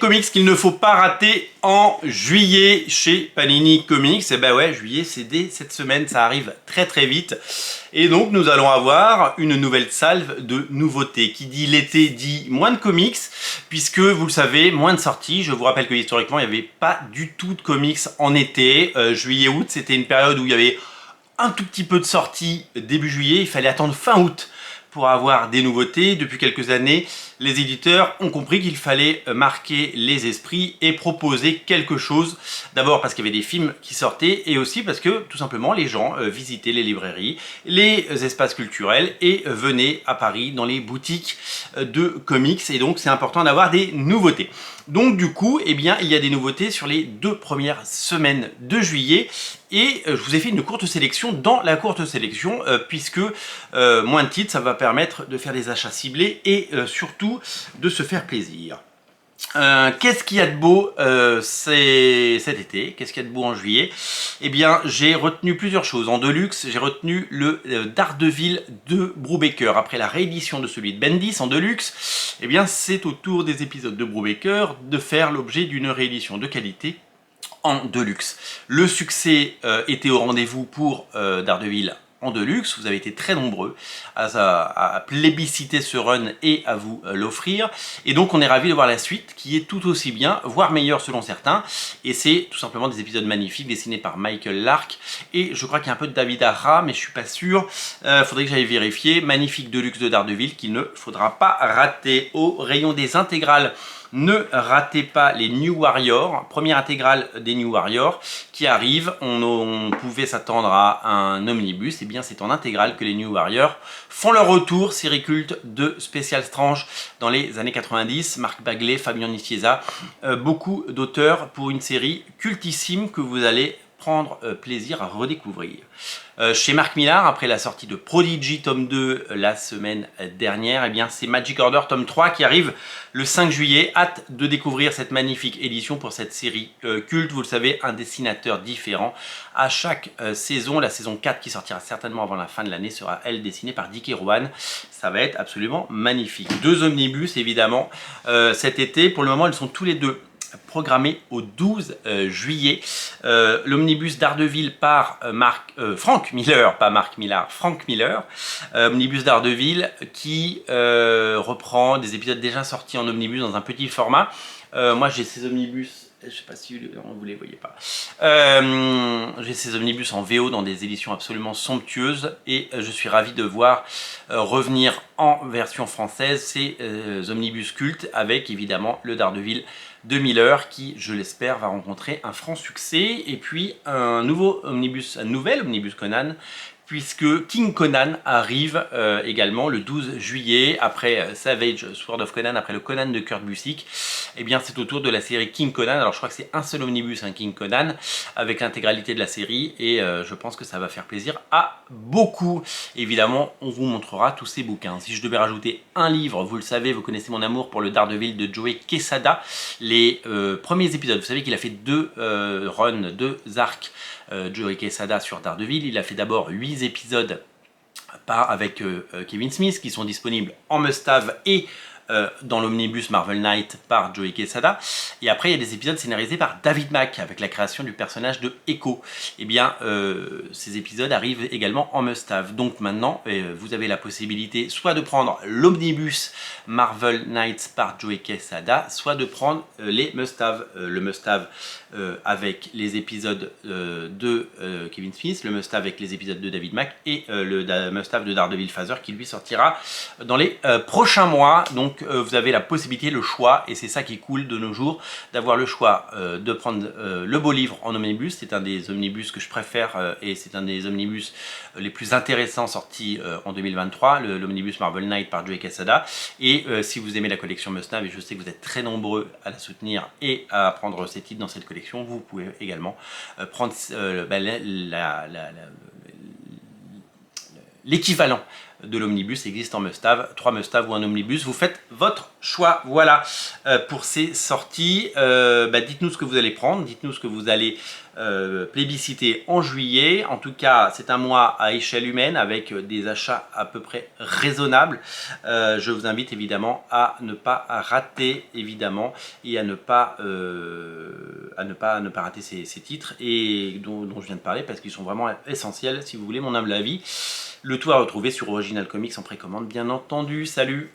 comics qu'il ne faut pas rater en juillet chez Panini Comics. Et ben ouais, juillet c'est dès cette semaine, ça arrive très très vite. Et donc nous allons avoir une nouvelle salve de nouveautés. Qui dit l'été dit moins de comics, puisque vous le savez, moins de sorties. Je vous rappelle que historiquement il n'y avait pas du tout de comics en été. Juillet-août c'était une période où il y avait un tout petit peu de sorties début juillet. Il fallait attendre fin août pour avoir des nouveautés. Depuis quelques années, les éditeurs ont compris qu'il fallait marquer les esprits et proposer quelque chose. D'abord parce qu'il y avait des films qui sortaient et aussi parce que tout simplement les gens visitaient les librairies, les espaces culturels et venaient à Paris dans les boutiques de comics. Et donc c'est important d'avoir des nouveautés. Donc du coup, eh bien, il y a des nouveautés sur les 2 premières semaines de juillet. Et je vous ai fait une courte sélection dans la courte sélection, puisque moins de titres, ça va permettre de faire des achats ciblés et surtout de se faire plaisir. Qu'est-ce qu'il y a de beau cet été? Qu'est-ce qu'il y a de beau en juillet? Eh bien, j'ai retenu plusieurs choses. En deluxe, j'ai retenu le Daredevil de Brubaker. Après la réédition de celui de Bendis en deluxe, eh bien, c'est au tour des épisodes de Brubaker de faire l'objet d'une réédition de qualité en deluxe. Le succès était au rendez-vous pour Daredevil en deluxe. Vous avez été très nombreux à plébisciter ce run et à vous l'offrir. Et donc on est ravis de voir la suite qui est tout aussi bien, voire meilleure selon certains. Et c'est tout simplement des épisodes magnifiques dessinés par Michael Lark. Et je crois qu'il y a un peu de David Arra, mais je suis pas sûr. Faudrait que j'aille vérifier. Magnifique deluxe de Daredevil qu'il ne faudra pas rater. Au rayon des intégrales, ne ratez pas les New Warriors, première intégrale des New Warriors qui arrive. On pouvait s'attendre à un omnibus, et bien c'est en intégrale que les New Warriors font leur retour, série culte de Special Strange dans les années 90. Marc Bagley, Fabian Nicieza, beaucoup d'auteurs pour une série cultissime que vous allez prendre plaisir à redécouvrir. Chez Mark Millar, après la sortie de Prodigy tome 2 la semaine dernière, eh bien c'est Magic Order tome 3 qui arrive le 5 juillet. Hâte de découvrir cette magnifique édition pour cette série culte. Vous le savez, un dessinateur différent à chaque saison. La saison 4 qui sortira certainement avant la fin de l'année sera elle dessinée par Dick Erwan. Ça va être absolument magnifique. 2 omnibus évidemment cet été. Pour le moment, ils sont tous les deux programmé au 12 juillet. L'omnibus Daredevil par Frank Miller, pas Mark Millar, Frank Miller. Omnibus Daredevil qui reprend des épisodes déjà sortis en omnibus dans un petit format. Moi j'ai ces omnibus, je sais pas si vous les voyez pas. J'ai ces omnibus en VO dans des éditions absolument somptueuses et je suis ravi de voir revenir en version française ces omnibus cultes avec évidemment le Daredevil de Miller qui, je l'espère, va rencontrer un franc succès. Et puis un nouvel omnibus Conan, puisque King Conan arrive également le 12 juillet, après Savage Sword of Conan, après le Conan de Kurt Busiek. Eh bien c'est au tour de la série King Conan. Alors je crois que c'est un seul omnibus, un King Conan, avec l'intégralité de la série, et je pense que ça va faire plaisir à beaucoup. Évidemment, on vous montrera tous ces bouquins. Si je devais rajouter un livre, vous le savez, vous connaissez mon amour pour le Daredevil de Joey Quesada. Les premiers épisodes, vous savez qu'il a fait 2 runs, 2 arcs, Joey Quesada sur Daredevil. Il a fait d'abord 8 épisodes avec Kevin Smith qui sont disponibles en must-have et dans l'omnibus Marvel Knight par Joey Quesada. Et après il y a des épisodes scénarisés par David Mack avec la création du personnage de Echo. Et bien ces épisodes arrivent également en must-have. Donc maintenant vous avez la possibilité soit de prendre l'omnibus Marvel Knights par Joey Quesada, soit de prendre les must-have. Le must-have avec les épisodes de Kevin Smith, le must-have avec les épisodes de David Mack et le must-have de Daredevil Phaser qui lui sortira dans les prochains mois. Donc vous avez la possibilité, le choix, et c'est ça qui est cool de nos jours, d'avoir le choix de prendre le beau livre en omnibus. C'est un des omnibus que je préfère et c'est un des omnibus les plus intéressants sortis en 2023, l'omnibus Marvel Knight par Joey Quesada. Et si vous aimez la collection Must-Have, et je sais que vous êtes très nombreux à la soutenir et à prendre ces titres dans cette collection, vous pouvez également prendre l'équivalent de l'omnibus existe en must-have, 3 must-have ou un omnibus, vous faites votre choix. Voilà pour ces sorties. Dites-nous ce que vous allez prendre, dites-nous ce que vous allez plébisciter en juillet. En tout cas, c'est un mois à échelle humaine avec des achats à peu près raisonnables. Je vous invite évidemment à ne pas rater évidemment et à ne pas rater ces titres et dont je viens de parler parce qu'ils sont vraiment essentiels si vous voulez mon humble avis. Le tout à retrouver sur Original Comics en précommande bien entendu. Salut!